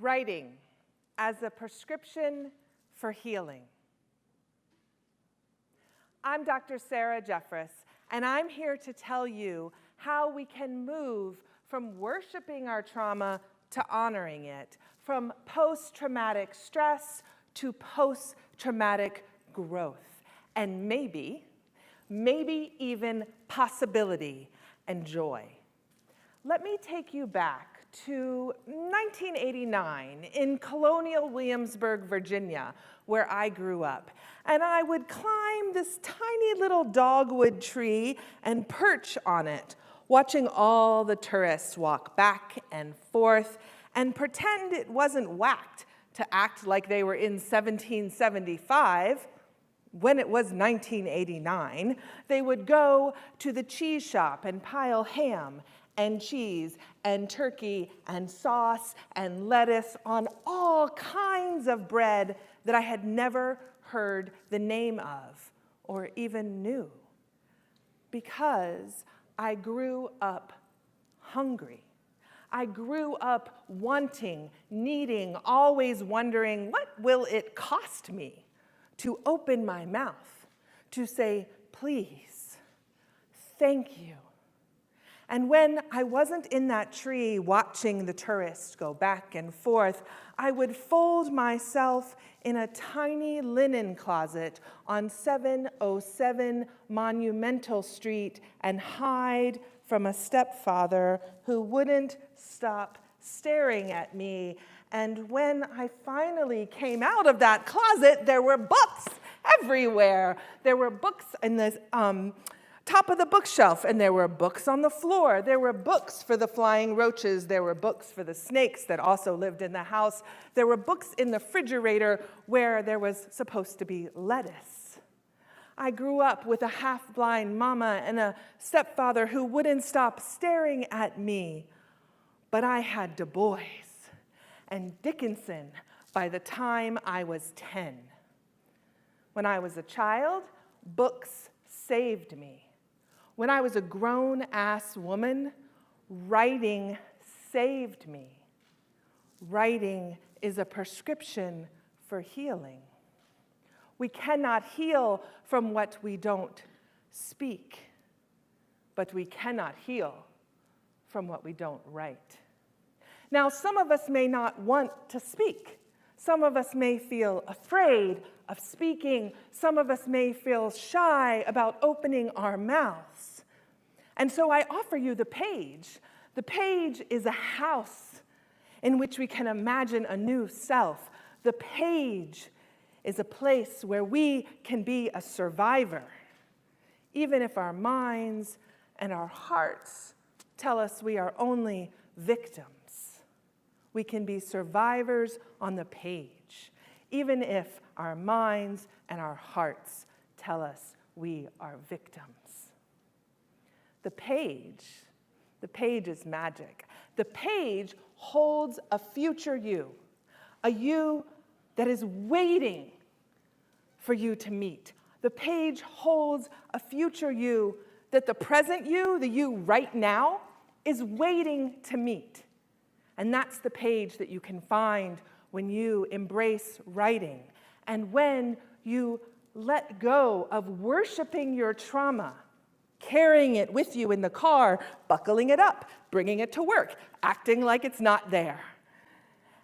Writing as a prescription for healing. I'm Dr. Sarah Jefferis, and I'm here to tell you how we can move from worshiping our trauma to honoring it, from post-traumatic stress to post-traumatic growth, and maybe even possibility and joy. Let me take you back to 1989 in colonial Williamsburg, Virginia, where I grew up. And I would climb this tiny little dogwood tree and perch on it, watching all the tourists walk back and forth and pretend it wasn't whacked to act like they were in 1775. When it was 1989, they would go to the cheese shop and pile ham and cheese and turkey and sauce and lettuce on all kinds of bread that I had never heard the name of or even knew, because I grew up hungry. I grew up wanting, needing, always wondering, what will it cost me to open my mouth, to say, please, thank you. And when I wasn't in that tree watching the tourists go back and forth, I would fold myself in a tiny linen closet on 707 Monumental Street and hide from a stepfather who wouldn't stop staring at me. And when I finally came out of that closet, there were books everywhere. There were books in the top of the bookshelf, and there were books on the floor. There were books for the flying roaches. There were books for the snakes that also lived in the house. There were books in the refrigerator where there was supposed to be lettuce. I grew up with a half-blind mama and a stepfather who wouldn't stop staring at me. But I had Du Bois and Dickinson by the time I was 10. When I was a child, books saved me. When I was a grown-ass woman, writing saved me. Writing is a prescription for healing. We cannot heal from what we don't speak, but we cannot heal from what we don't write. Now, some of us may not want to speak. Some of us may feel afraid of speaking. Some of us may feel shy about opening our mouths. And so I offer you the page. The page is a house in which we can imagine a new self. The page is a place where we can be a survivor, even if our minds and our hearts tell us we are only victims. We can be survivors on the page, even if our minds and our hearts tell us we are victims. The page is magic. The page holds a future you, a you that is waiting for you to meet. The page holds a future you that the present you, the you right now, is waiting to meet. And that's the page that you can find when you embrace writing and when you let go of worshiping your trauma, carrying it with you in the car, buckling it up, bringing it to work, acting like it's not there,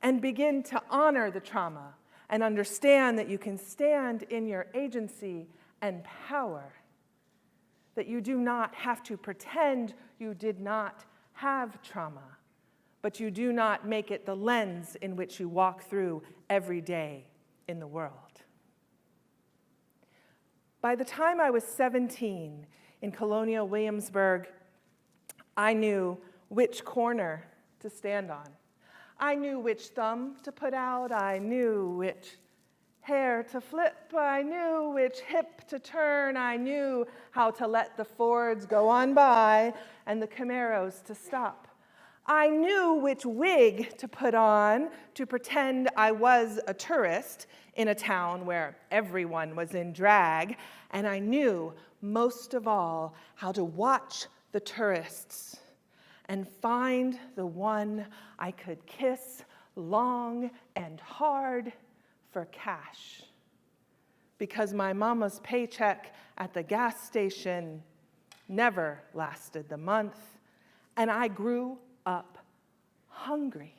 and begin to honor the trauma and understand that you can stand in your agency and power, that you do not have to pretend you did not have trauma, but you do not make it the lens in which you walk through every day in the world. By the time I was 17 in colonial Williamsburg, I knew which corner to stand on. I knew which thumb to put out. I knew which hair to flip. I knew which hip to turn. I knew how to let the Fords go on by and the Camaros to stop. I knew which wig to put on to pretend I was a tourist in a town where everyone was in drag, and I knew, most of all, how to watch the tourists and find the one I could kiss long and hard for cash, because my mama's paycheck at the gas station never lasted the month, and I grew up hungry.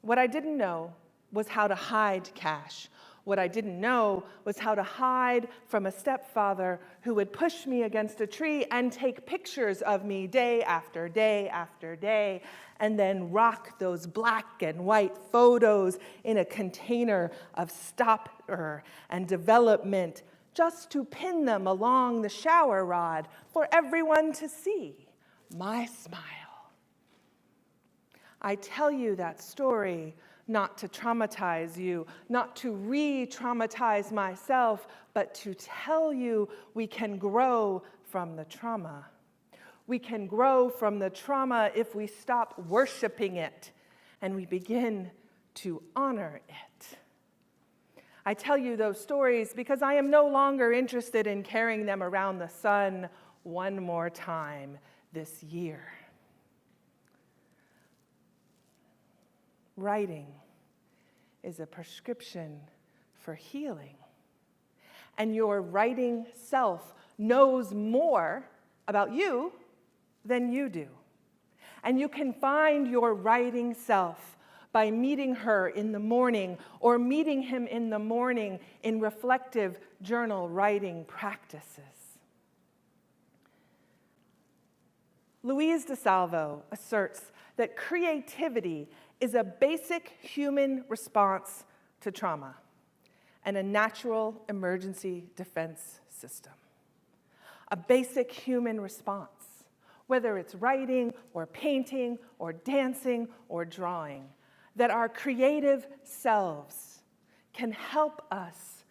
What I didn't know was how to hide cash. What I didn't know was how to hide from a stepfather who would push me against a tree and take pictures of me day after day after day, and then rock those black and white photos in a container of stopper and development just to pin them along the shower rod for everyone to see my smile. I tell you that story not to traumatize you, not to re-traumatize myself, but to tell you we can grow from the trauma. We can grow from the trauma if we stop worshiping it and we begin to honor it. I tell you those stories because I am no longer interested in carrying them around the sun one more time this year. Writing is a prescription for healing. And your writing self knows more about you than you do. And you can find your writing self by meeting her in the morning or meeting him in the morning in reflective journal writing practices. Louise DeSalvo asserts that creativity is a basic human response to trauma and a natural emergency defense system. A basic human response, whether it's writing or painting or dancing or drawing, that our creative selves can help us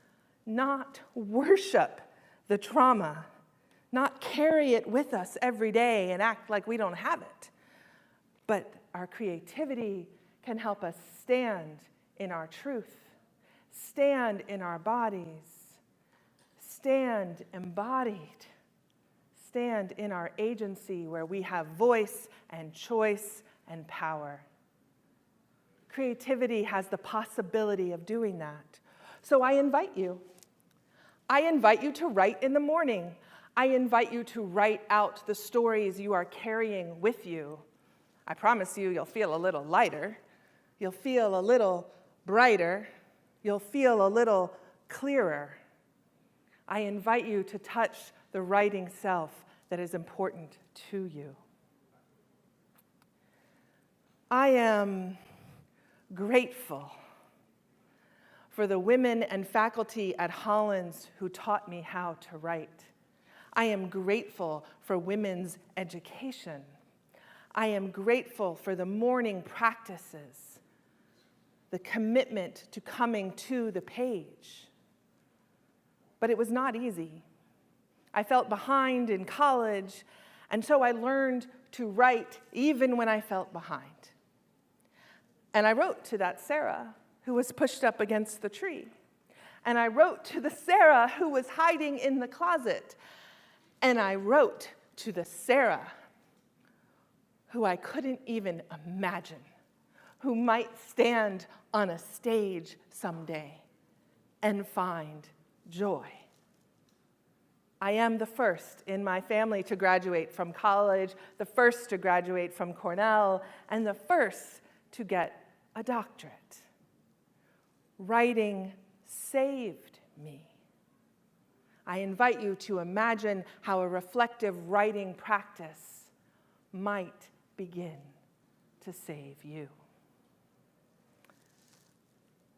not worship the trauma, not carry it with us every day and act like we don't have it, but our creativity can help us stand in our truth, stand in our bodies, stand embodied, stand in our agency where we have voice and choice and power. Creativity has the possibility of doing that. So I invite you. I invite you to write in the morning. I invite you to write out the stories you are carrying with you. I promise you, you'll feel a little lighter. You'll feel a little brighter. You'll feel a little clearer. I invite you to touch the writing self that is important to you. I am grateful for the women and faculty at Hollins who taught me how to write. I am grateful for women's education. I am grateful for the morning practices, the commitment to coming to the page. But it was not easy. I felt behind in college, and so I learned to write even when I felt behind. And I wrote to that Sarah who was pushed up against the tree. And I wrote to the Sarah who was hiding in the closet. And I wrote to the Sarah who I couldn't even imagine, who might stand on a stage someday and find joy. I am the first in my family to graduate from college, the first to graduate from Cornell, and the first to get a doctorate. Writing saved me. I invite you to imagine how a reflective writing practice might begin to save you.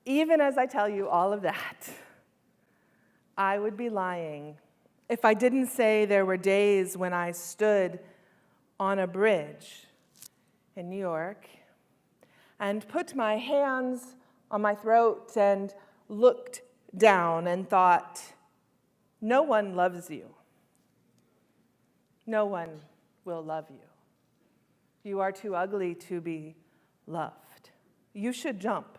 Even as I tell you all of that, I would be lying if I didn't say there were days when I stood on a bridge in New York and put my hands on my throat and looked down and thought, no one loves you. No one will love you. You are too ugly to be loved. You should jump.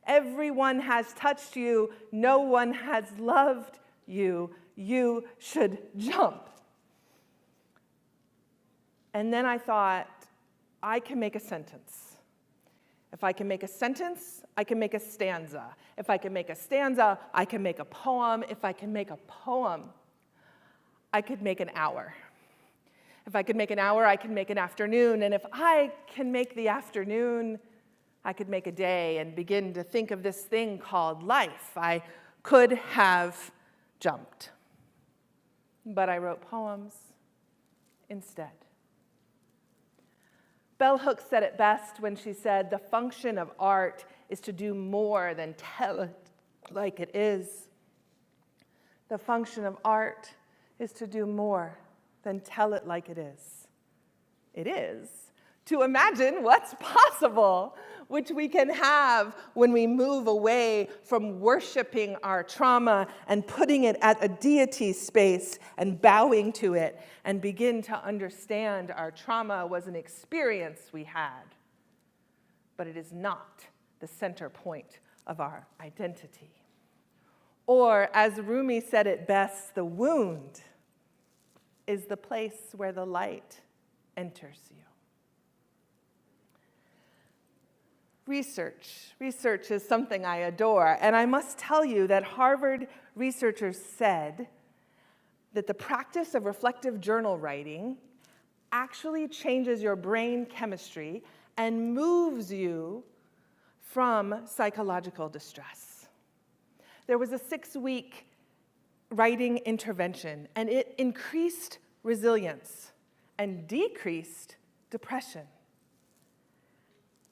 Everyone has touched you. No one has loved you. You should jump. And then I thought, I can make a sentence. If I can make a sentence, I can make a stanza. If I can make a stanza, I can make a poem. If I can make a poem, I could make an hour. If I could make an hour, I can make an afternoon. And if I can make the afternoon, I could make a day and begin to think of this thing called life. I could have jumped. But I wrote poems instead. Bell Hooks said it best when she said, the function of art is to do more than tell it like it is. The function of art is to do more than tell it like it is. It is to imagine what's possible, which we can have when we move away from worshiping our trauma and putting it at a deity space and bowing to it and begin to understand our trauma was an experience we had, but it is not the center point of our identity. Or, as Rumi said it best, the wound is the place where the light enters you. Research is something I adore, and I must tell you that Harvard researchers said that the practice of reflective journal writing actually changes your brain chemistry and moves you from psychological distress. There was a 6-week writing intervention, and it increased resilience and decreased depression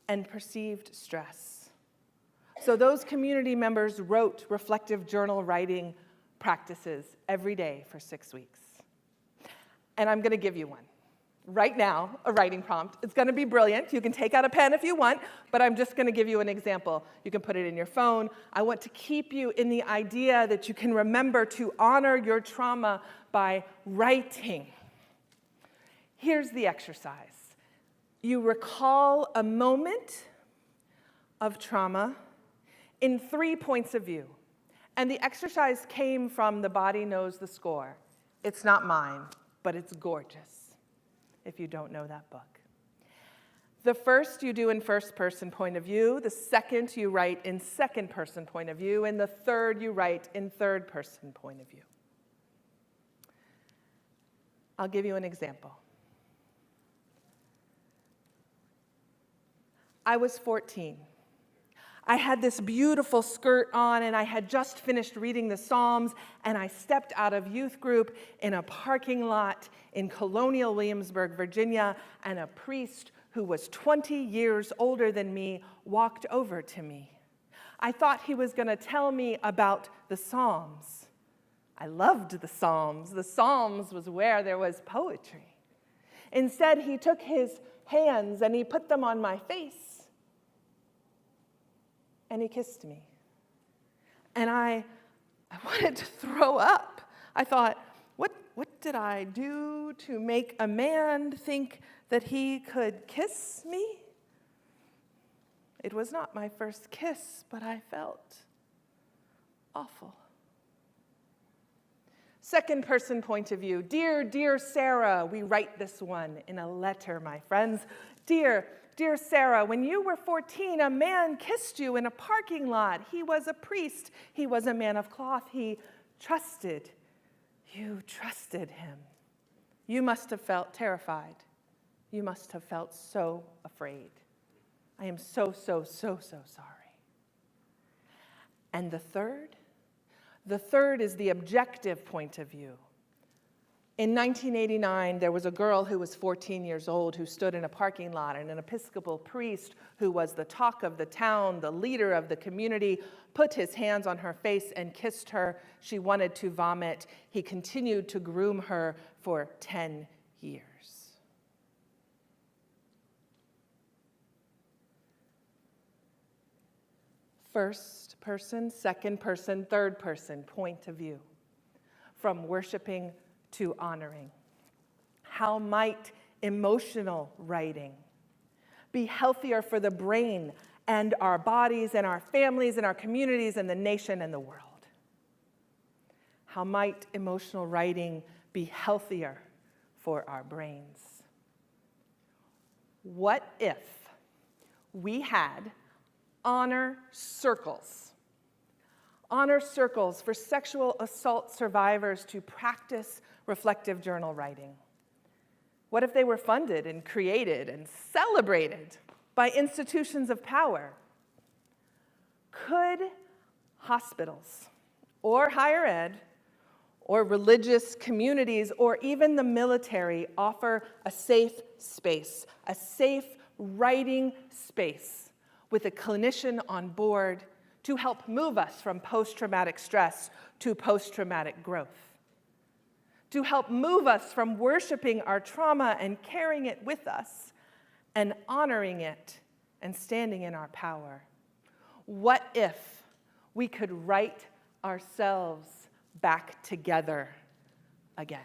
and perceived stress. So those community members wrote reflective journal writing practices every day for 6 weeks. And I'm going to give you one. Right now, a writing prompt. It's going to be brilliant. You can take out a pen if you want, but I'm just going to give you an example. You can put it in your phone. I want to keep you in the idea that you can remember to honor your trauma by writing. Here's the exercise. You recall a moment of trauma in 3 points of view. And the exercise came from The Body Knows the Score. It's not mine, but it's gorgeous, if you don't know that book. The first you do in first-person point of view, the second you write in second-person point of view, and the third you write in third-person point of view. I'll give you an example. I was 14. I had this beautiful skirt on, and I had just finished reading the Psalms, and I stepped out of youth group in a parking lot in colonial Williamsburg, Virginia, and a priest who was 20 years older than me walked over to me. I thought he was going to tell me about the Psalms. I loved the Psalms. The Psalms was where there was poetry. Instead, he took his hands and he put them on my face. And he kissed me. And I wanted to throw up. I thought, what did I do to make a man think that he could kiss me? It was not my first kiss, but I felt awful. Second person point of view. Dear Sarah, we write this one in a letter, my friends. Dear Sarah, when you were 14, a man kissed you in a parking lot. He was a priest. He was a man of cloth. He trusted. You trusted him. You must have felt terrified. You must have felt so afraid. I am so sorry. And the third? The third is the objective point of view. In 1989, there was a girl who was 14 years old who stood in a parking lot, and an Episcopal priest who was the talk of the town, the leader of the community, put his hands on her face and kissed her. She wanted to vomit. He continued to groom her for 10 years. First person, second person, third person point of view, from worshiping to honoring. How might emotional writing be healthier for the brain and our bodies and our families and our communities and the nation and the world? How might emotional writing be healthier for our brains? What if we had honor circles. Honor circles for sexual assault survivors to practice reflective journal writing. What if they were funded and created and celebrated by institutions of power? Could hospitals or higher ed or religious communities or even the military offer a safe space, a safe writing space with a clinician on board to help move us from post-traumatic stress to post-traumatic growth, to help move us from worshiping our trauma and carrying it with us and honoring it and standing in our power? What if we could write ourselves back together again?